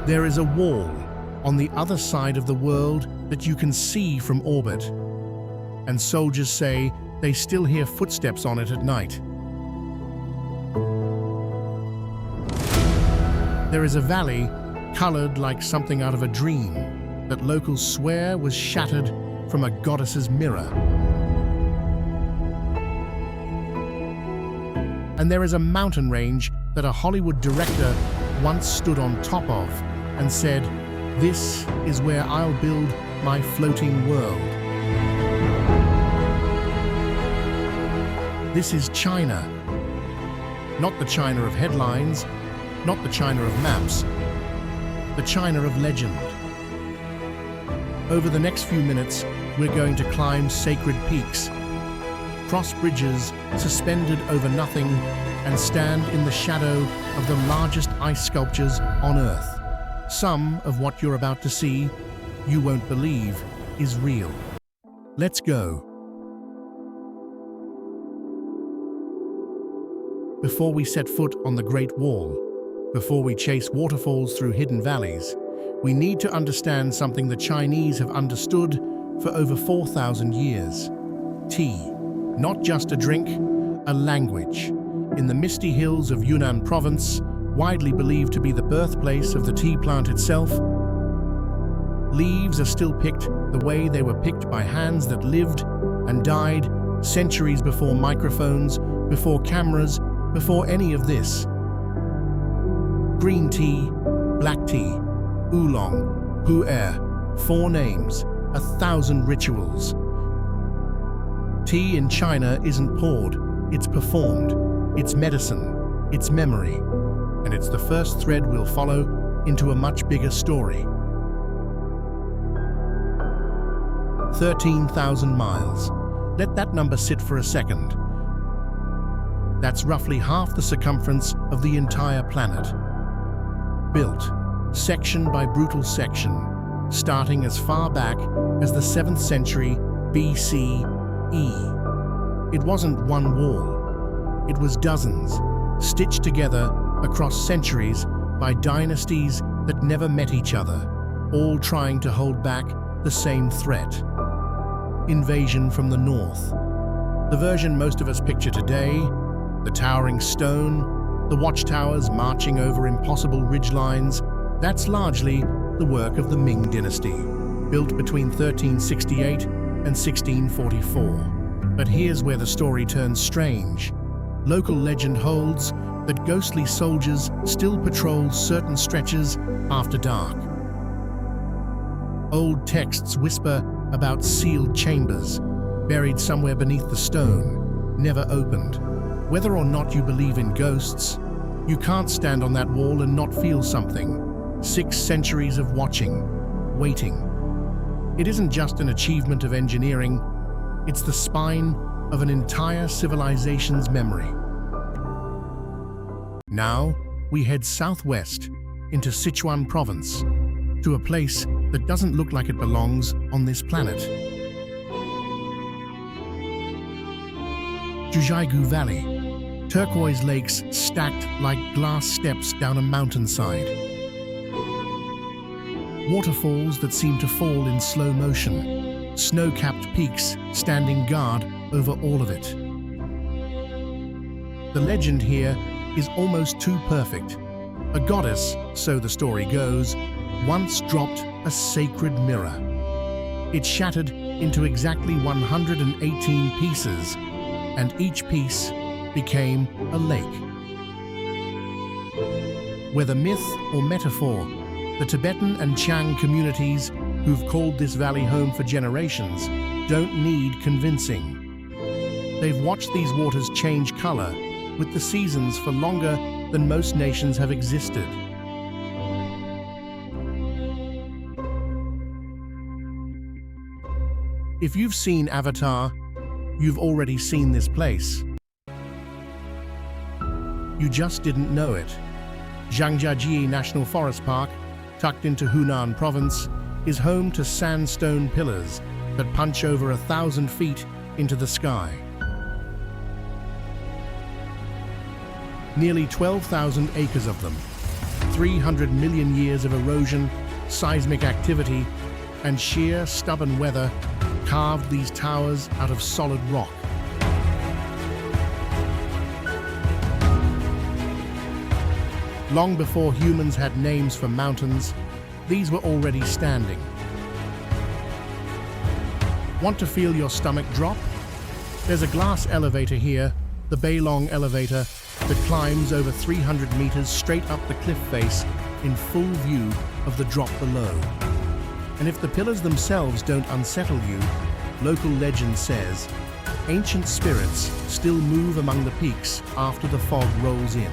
There is a wall on the other side of the world that you can see from orbit, and soldiers say they still hear footsteps on it at night. There is a valley colored like something out of a dream that locals swear was shattered from a goddess's mirror. And there is a mountain range that a Hollywood director once stood on top of and said, "This is where I'll build my floating world." This is China. Not the China of headlines, not the China of maps, the China of legend. Over the next few minutes, we're going to climb sacred peaks, cross bridges suspended over nothing, and stand in the shadow of the largest ice sculptures on Earth. Some of what you're about to see, you won't believe, is real. Let's go. Before we set foot on the Great Wall, before we chase waterfalls through hidden valleys, we need to understand something the Chinese have understood for over 4,000 years. Tea. Not just a drink, a language. In the misty hills of Yunnan province, widely believed to be the birthplace of the tea plant itself, leaves are still picked the way they were picked by hands that lived and died centuries before microphones, before cameras, before any of this. Green tea, black tea, oolong, pu'er, 4 names, 1,000 rituals. Tea in China isn't poured, it's performed. It's medicine, it's memory, and it's the first thread we'll follow into a much bigger story. 13,000 miles. Let that number sit for a second. That's roughly half the circumference of the entire planet. Built, section by brutal section, starting as far back as the 7th century BCE. It wasn't one wall. It was dozens, stitched together across centuries by dynasties that never met each other, all trying to hold back the same threat. Invasion from the north. The version most of us picture today, the towering stone, the watchtowers marching over impossible ridgelines, that's largely the work of the Ming dynasty, built between 1368 and 1644. But here's where the story turns strange. Local legend holds that ghostly soldiers still patrol certain stretches after dark. Old texts whisper about sealed chambers, buried somewhere beneath the stone, never opened. Whether or not you believe in ghosts, you can't stand on that wall and not feel something. 6 centuries of watching, waiting. It isn't just an achievement of engineering, it's the spine of an entire civilization's memory. Now, we head southwest into Sichuan province, to a place that doesn't look like it belongs on this planet. Jiuzhaigou Valley, turquoise lakes stacked like glass steps down a mountainside. Waterfalls that seem to fall in slow motion, snow-capped peaks standing guard over all of it. The legend here is almost too perfect. A goddess, so the story goes, once dropped a sacred mirror. It shattered into exactly 118 pieces, and each piece became a lake. Whether myth or metaphor, the Tibetan and Chang communities who've called this valley home for generations don't need convincing. They've watched these waters change color with the seasons for longer than most nations have existed. If you've seen Avatar, you've already seen this place. You just didn't know it. Zhangjiajie National Forest Park, tucked into Hunan Province, is home to sandstone pillars that punch over 1,000 feet into the sky. Nearly 12,000 acres of them, 300 million years of erosion, seismic activity, and sheer stubborn weather carved these towers out of solid rock. Long before humans had names for mountains, these were already standing. Want to feel your stomach drop? There's a glass elevator here, the Beilong elevator, that climbs over 300 meters straight up the cliff face in full view of the drop below. And if the pillars themselves don't unsettle you, local legend says, ancient spirits still move among the peaks after the fog rolls in.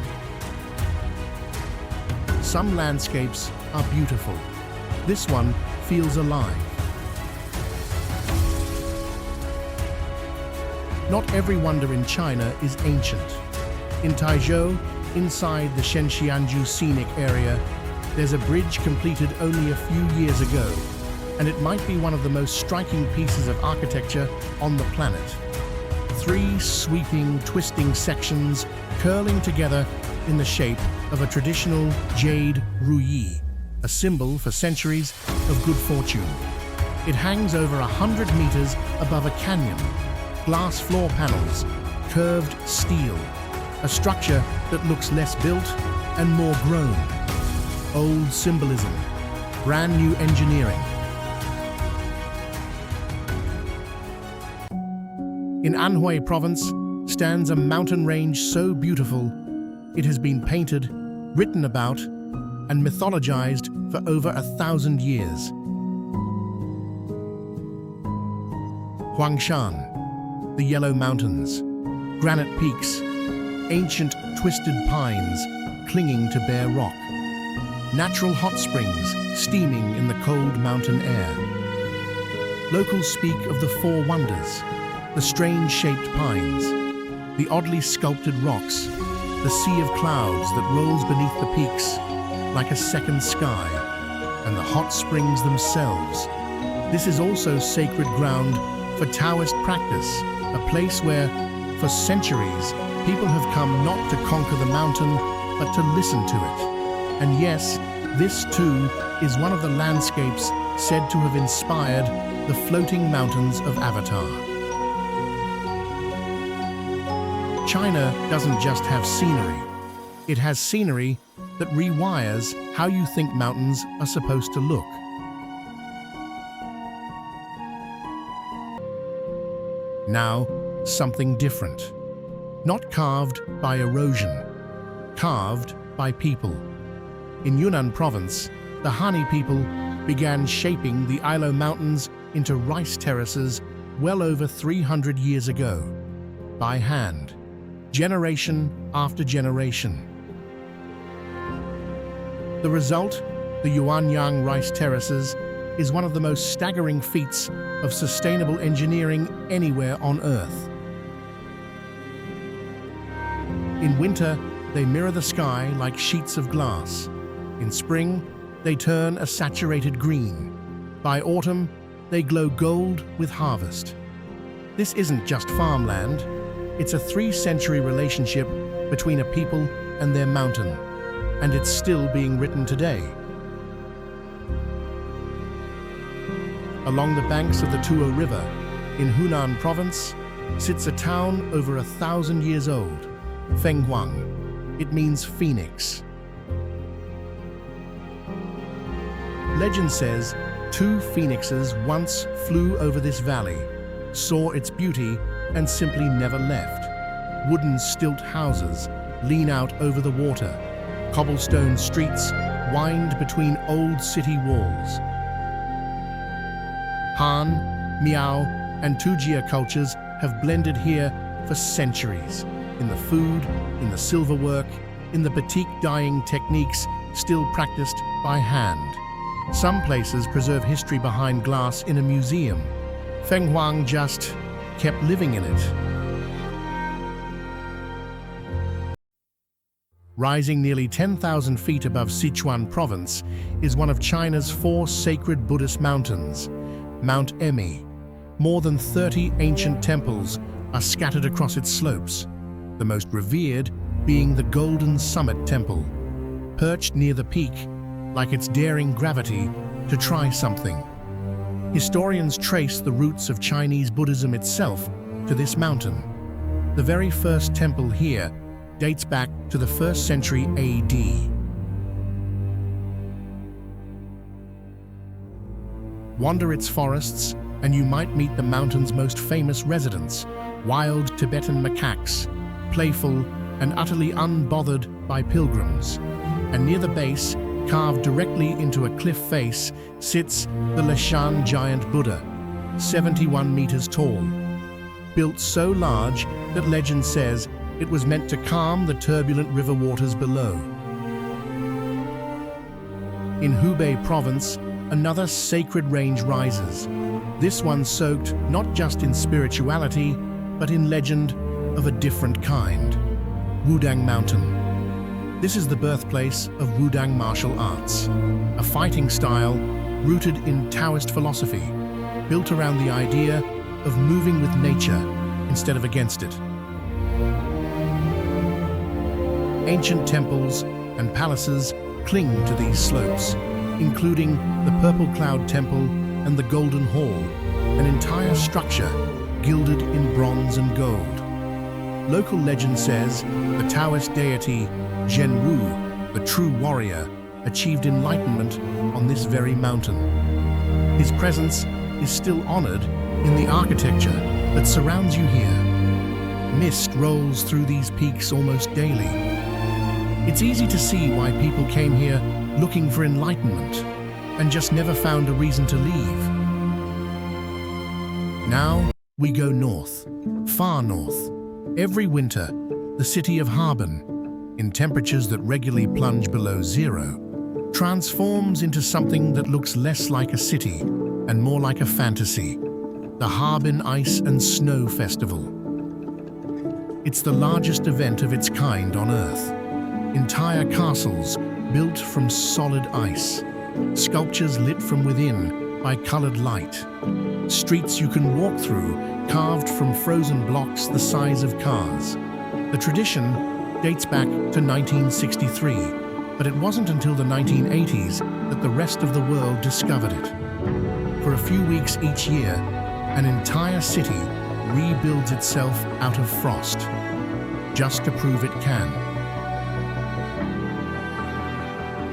Some landscapes are beautiful. This one feels alive. Not every wonder in China is ancient. In Taizhou, inside the Shenxianju scenic area, there's a bridge completed only a few years ago, and it might be one of the most striking pieces of architecture on the planet. 3 sweeping, twisting sections curling together in the shape of a traditional jade Ruyi, a symbol for centuries of good fortune. It hangs over 100 meters above a canyon, glass floor panels, curved steel, a structure that looks less built and more grown. Old symbolism, brand new engineering. In Anhui province stands a mountain range so beautiful it has been painted, written about, and mythologized for over 1,000 years. Huangshan, the Yellow Mountains, granite peaks, ancient twisted pines clinging to bare rock, natural hot springs steaming in the cold mountain air. Locals speak of the 4 wonders, the strange-shaped pines, the oddly sculpted rocks, the sea of clouds that rolls beneath the peaks like a second sky, and the hot springs themselves. This is also sacred ground for Taoist practice, a place where, for centuries, people have come not to conquer the mountain, but to listen to it. And yes, this too is one of the landscapes said to have inspired the floating mountains of Avatar. China doesn't just have scenery. It has scenery that rewires how you think mountains are supposed to look. Now, something different. Not carved by erosion, carved by people. In Yunnan province, the Han people began shaping the Yellow Mountains into rice terraces well over 300 years ago, by hand, generation after generation. The result, the Yuanyang rice terraces, is one of the most staggering feats of sustainable engineering anywhere on Earth. In winter, they mirror the sky like sheets of glass. In spring, they turn a saturated green. By autumn, they glow gold with harvest. This isn't just farmland. It's a 3-century relationship between a people and their mountain, and it's still being written today. Along the banks of the Tuo River, in Hunan province, sits a town over 1,000 years old, Fenghuang. It means phoenix. Legend says 2 phoenixes once flew over this valley, saw its beauty, and simply never left. Wooden stilt houses lean out over the water. Cobblestone streets wind between old city walls. Han, Miao, and Tujia cultures have blended here for centuries. In the food, in the silverwork, in the batik dyeing techniques still practiced by hand. Some places preserve history behind glass in a museum. Fenghuang just kept living in it. Rising nearly 10,000 feet above Sichuan province is one of China's 4 sacred Buddhist mountains, Mount Emei. More than 30 ancient temples are scattered across its slopes, the most revered being the Golden Summit Temple, perched near the peak, like it's daring gravity to try something. Historians trace the roots of Chinese Buddhism itself to this mountain. The very first temple here dates back to the 1st century AD. Wander its forests, and you might meet the mountain's most famous residents, wild Tibetan macaques, playful and utterly unbothered by pilgrims. And near the base, carved directly into a cliff face, sits the Laoshan giant Buddha, 71 meters tall. Built so large that legend says it was meant to calm the turbulent river waters below. In Hubei province, another sacred range rises, this one soaked not just in spirituality, but in legend of a different kind. Wudang Mountain. This is the birthplace of Wudang martial arts, a fighting style rooted in Taoist philosophy, built around the idea of moving with nature instead of against it. Ancient temples and palaces cling to these slopes, including the Purple Cloud Temple and the Golden Hall, an entire structure gilded in bronze and gold. Local legend says the Taoist deity Zhen Wu, the true warrior, achieved enlightenment on this very mountain. His presence is still honored in the architecture that surrounds you here. Mist rolls through these peaks almost daily. It's easy to see why people came here looking for enlightenment and just never found a reason to leave. Now we go north, far north. Every winter, the city of Harbin, in temperatures that regularly plunge below zero, transforms into something that looks less like a city and more like a fantasy, the Harbin Ice and Snow Festival. It's the largest event of its kind on Earth. Entire castles built from solid ice, sculptures lit from within by colored light, streets you can walk through carved from frozen blocks the size of cars. The tradition dates back to 1963, but it wasn't until the 1980s that the rest of the world discovered it. For a few weeks each year, an entire city rebuilds itself out of frost, just to prove it can.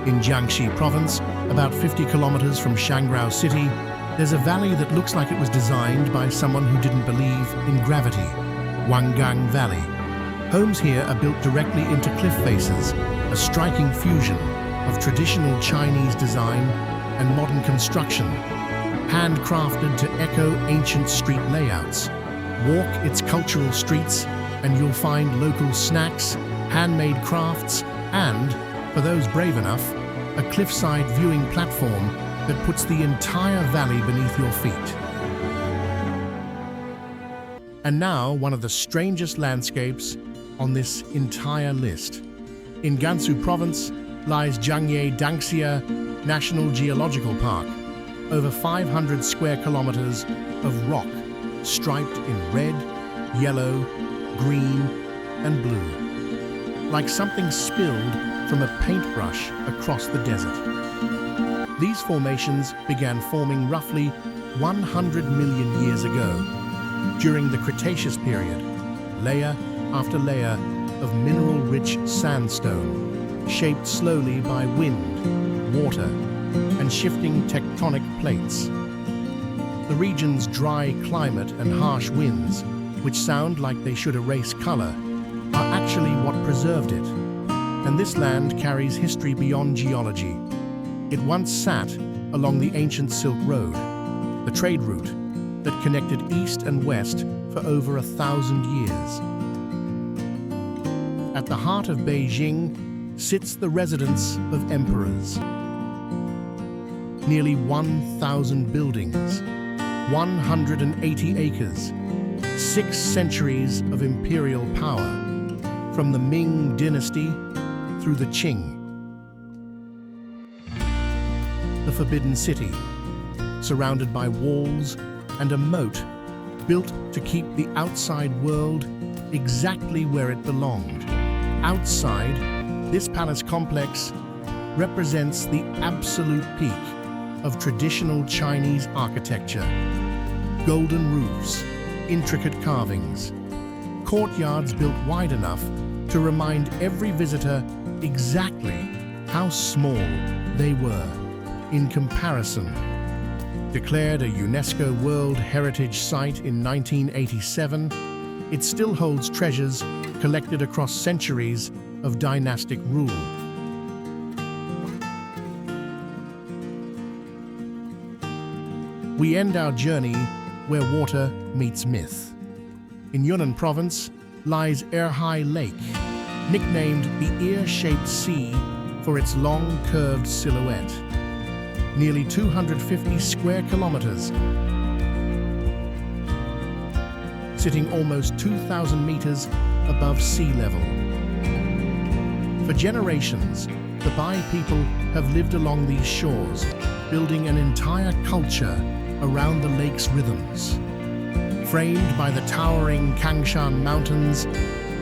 In Jiangxi province, about 50 kilometers from Shangrao city, there's a valley that looks like it was designed by someone who didn't believe in gravity, Wangang Valley. Homes here are built directly into cliff faces, a striking fusion of traditional Chinese design and modern construction, handcrafted to echo ancient street layouts. Walk its cultural streets and you'll find local snacks, handmade crafts, and, for those brave enough, a cliffside viewing platform that puts the entire valley beneath your feet. And now, one of the strangest landscapes on this entire list. In Gansu province lies Zhangye Danxia National Geological Park, over 500 square kilometers of rock striped in red, yellow, green, and blue, like something spilled from a paintbrush across the desert. These formations began forming roughly 100 million years ago, during the Cretaceous period, layer after layer of mineral-rich sandstone, shaped slowly by wind, water, and shifting tectonic plates. The region's dry climate and harsh winds, which sound like they should erase color, are actually what preserved it. And this land carries history beyond geology. It once sat along the ancient Silk Road, the trade route that connected east and west for over 1,000 years. At the heart of Beijing sits the residence of emperors. Nearly 1,000 buildings, 180 acres, 6 centuries of imperial power, from the Ming dynasty through the Qing. The Forbidden City, surrounded by walls and a moat built to keep the outside world exactly where it belonged. Outside, this palace complex represents the absolute peak of traditional Chinese architecture. Golden roofs, intricate carvings, courtyards built wide enough to remind every visitor exactly how small they were in comparison. Declared a UNESCO World Heritage Site in 1987, it still holds treasures collected across centuries of dynastic rule. We end our journey where water meets myth. In Yunnan Province lies Erhai Lake, nicknamed the ear-shaped sea for its long, curved silhouette. Nearly 250 square kilometers, sitting almost 2,000 meters above sea level. For generations, the Bai people have lived along these shores, building an entire culture around the lake's rhythms. Framed by the towering Huangshan Mountains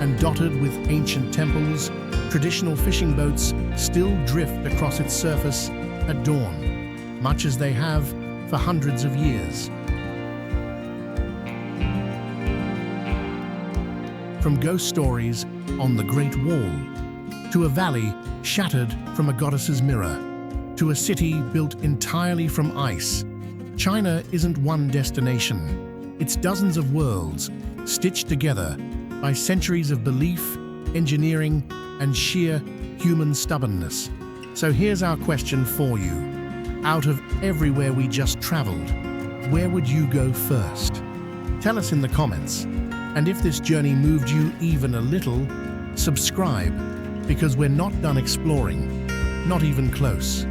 and dotted with ancient temples, traditional fishing boats still drift across its surface at dawn, much as they have for hundreds of years. From ghost stories on the Great Wall, to a valley shattered from a goddess's mirror, to a city built entirely from ice, China isn't one destination. It's dozens of worlds stitched together by centuries of belief, engineering, and sheer human stubbornness. So here's our question for you. Out of everywhere we just traveled, where would you go first? Tell us in the comments. And if this journey moved you even a little, subscribe, because we're not done exploring, not even close.